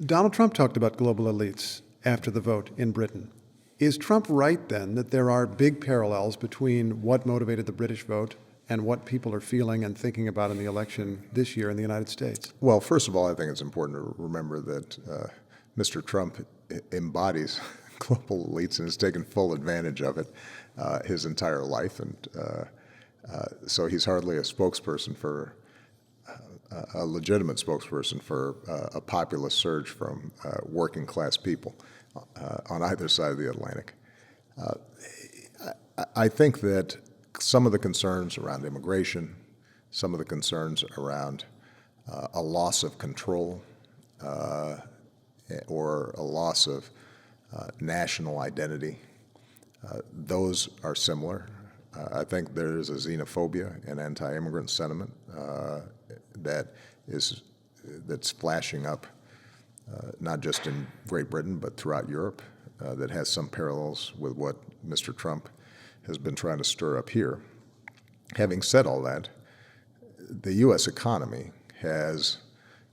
Donald Trump talked about global elites after the vote in Britain. Is Trump right, then, that there are big parallels between what motivated the British vote and what people are feeling and thinking about in the election this year in the United States? Well, first of all, I think it's important to remember that Mr. Trump embodies global elites and has taken full advantage of it his entire life. And so he's hardly a spokesperson for, a legitimate spokesperson for a populist surge from working class people on either side of the Atlantic. I think that some of the concerns around immigration, some of the concerns around a loss of control or a loss of national identity, those are similar. I think there is a xenophobia and anti-immigrant sentiment that's flashing up, not just in Great Britain but throughout Europe, that has some parallels with what Mr. Trump has been trying to stir up here. Having said all that, the U.S. economy has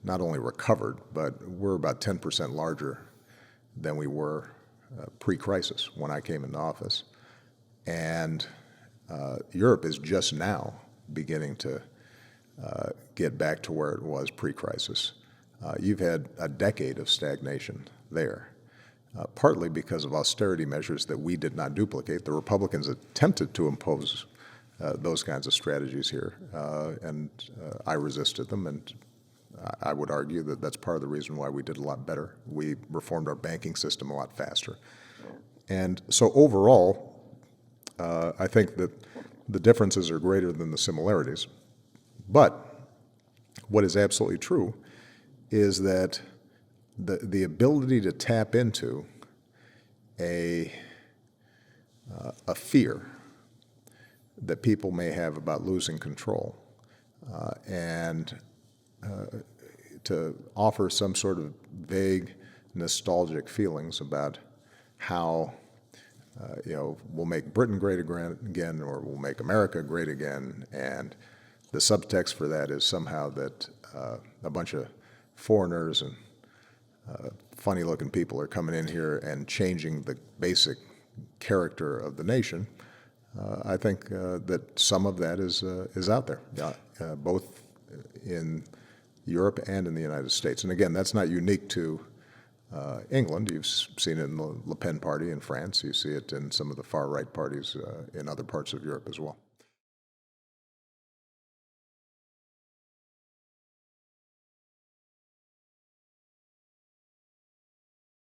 not only recovered, but we're about 10% larger than we were pre-crisis when I came into office. And Europe is just now beginning to get back to where it was pre-crisis. You've had a decade of stagnation there, partly because of austerity measures that we did not duplicate. The Republicans attempted to impose those kinds of strategies here, and I resisted them, and I would argue that that's part of the reason why we did a lot better. We reformed our banking system a lot faster. And so overall, I think that the differences are greater than the similarities. But what is absolutely true is that the ability to tap into a fear that people may have about losing control and to offer some sort of vague, nostalgic feelings about how we'll make Britain great again, or we'll make America great again, and the subtext for that is somehow that a bunch of foreigners and funny-looking people are coming in here and changing the basic character of the nation. I think that some of that is out there, both in Europe and in the United States. And again, that's not unique to England. You've seen it in the Le Pen party in France. You see it in some of the far-right parties in other parts of Europe as well.